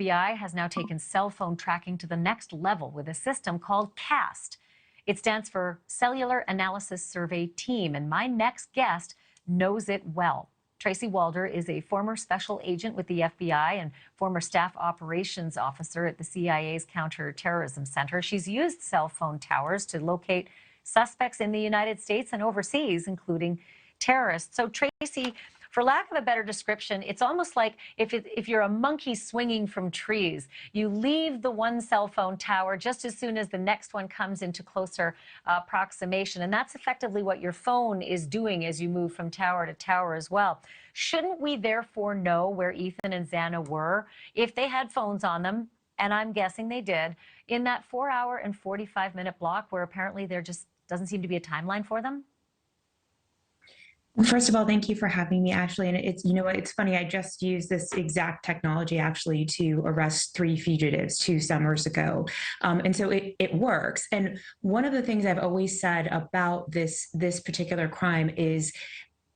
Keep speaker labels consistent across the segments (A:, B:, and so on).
A: FBI has now taken cell phone tracking to the next level with a system called CAST. It stands for Cellular Analysis Survey Team, and my next guest knows it well. Tracy Walder is a former special agent with the FBI and former staff operations officer at the CIA's Counterterrorism Center. She's used cell phone towers to locate suspects in the United States and overseas, including terrorists. So, Tracy, for lack of a better description, it's almost like if you're a monkey swinging from trees, you leave the one cell phone tower just as soon as the next one comes into closer approximation. And that's effectively what your phone is doing as you move from tower to tower as well. Shouldn't we therefore know where Ethan and Xana were if they had phones on them, and I'm guessing they did, in that 4-hour and 45-minute block where apparently there just doesn't seem to be a timeline for them?
B: First of all, thank you for having me, Ashley. And it's, you know what, it's funny, I just used this exact technology actually to arrest 3 fugitives 2 summers ago. And so it works. And one of the things I've always said about this particular crime is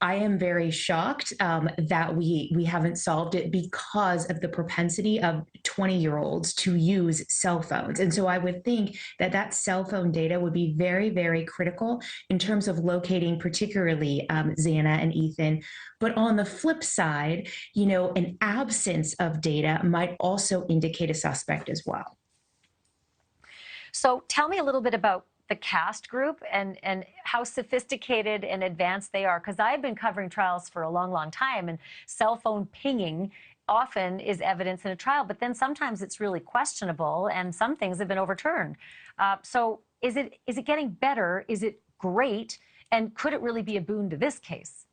B: I am very shocked that we haven't solved it because of the propensity of 20-year-olds to use cell phones. And so I would think that cell phone data would be very, very critical in terms of locating particularly Xana and Ethan. But on the flip side, you know, an absence of data might also indicate a suspect as well.
A: So tell me a little bit about the CAST group and how sophisticated and advanced they are, because I've been covering trials for a long, long time, and cell phone pinging often is evidence in a trial, but then sometimes it's really questionable and some things have been overturned. So is it getting better? Is it great? And could it really be a boon to this case?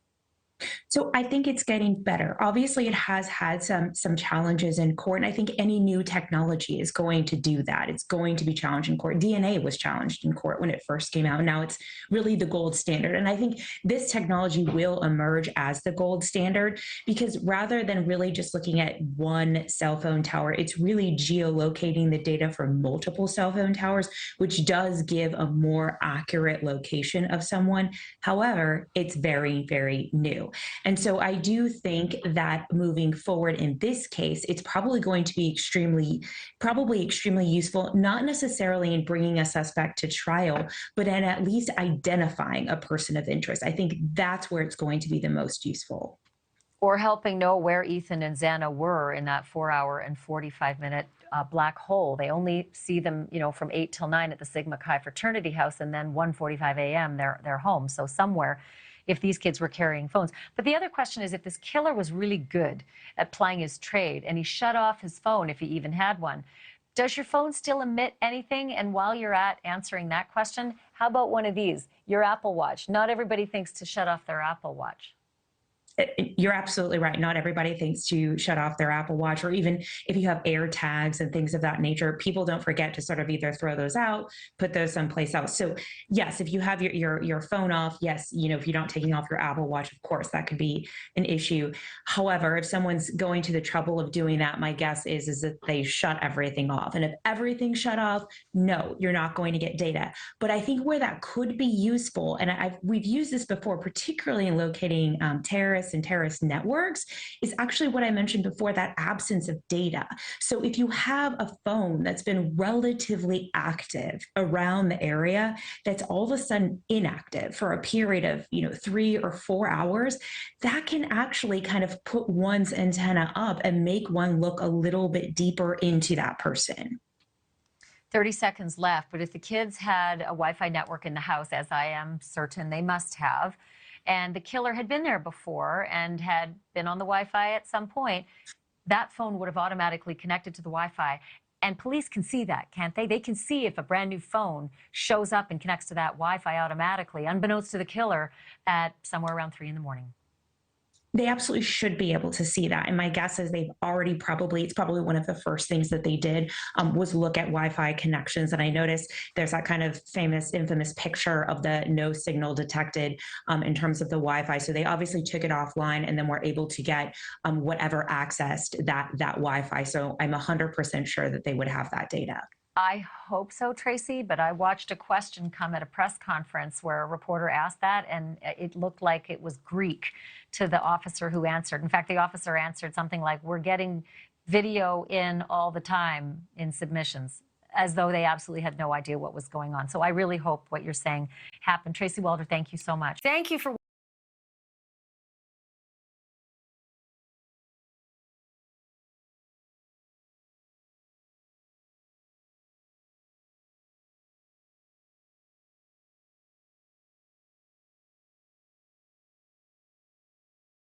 B: So I think it's getting better. Obviously, it has had some challenges in court, and I think any new technology is going to do that. It's going to be challenged in court. DNA was challenged in court when it first came out. Now it's really the gold standard. And I think this technology will emerge as the gold standard because rather than really just looking at one cell phone tower, it's really geolocating the data from multiple cell phone towers, which does give a more accurate location of someone. However, it's very, very new. And so I do think that moving forward in this case, it's probably going to be extremely useful, not necessarily in bringing a suspect to trial, but in at least identifying a person of interest. I think that's where it's going to be the most useful.
A: Or helping know where Ethan and Xana were in that 4-hour and 45-minute black hole. They only see them, you know, from 8 till 9 at the Sigma Chi fraternity house, and then 1:45 a.m. they're home. So somewhere, if these kids were carrying phones. But the other question is, if this killer was really good at plying his trade and he shut off his phone, if he even had one, does your phone still emit anything? And while you're at answering that question, how about one of these, your Apple Watch? Not everybody thinks to shut off their Apple Watch.
B: You're absolutely right. Not everybody thinks to shut off their Apple Watch, or even if you have air tags and things of that nature, people don't forget to sort of either throw those out, put those someplace else. So yes, if you have your phone off, yes, you know, if you're not taking off your Apple Watch, of course, that could be an issue. However, if someone's going to the trouble of doing that, my guess is that they shut everything off. And if everything's shut off, no, you're not going to get data. But I think where that could be useful, and we've used this before, particularly in locating terrorists and terrorist networks, is actually what I mentioned before, that absence of data. So if you have a phone that's been relatively active around the area, that's all of a sudden inactive for a period of, you know, 3 or 4 hours, that can actually kind of put one's antenna up and make one look a little bit deeper into that person.
A: 30 seconds left, but if the kids had a Wi-Fi network in the house, as I am certain they must have, and the killer had been there before and had been on the Wi-Fi at some point, that phone would have automatically connected to the Wi-Fi. And police can see that, can't they? They can see if a brand new phone shows up and connects to that Wi-Fi automatically, unbeknownst to the killer, at somewhere around 3 in the morning.
B: They absolutely should be able to see that. And my guess is they've already it's probably one of the first things that they did was look at Wi-Fi connections. And I noticed there's that kind of infamous picture of the no signal detected in terms of the Wi-Fi. So they obviously took it offline and then were able to get whatever accessed that Wi-Fi. So I'm 100% sure that they would have that data.
A: I hope so, Tracy, but I watched a question come at a press conference where a reporter asked that, and it looked like it was Greek to the officer who answered. In fact, the officer answered something like, we're getting video in all the time in submissions, as though they absolutely had no idea what was going on. So I really hope what you're saying happened. Tracy Walter, thank you so much. Thank you for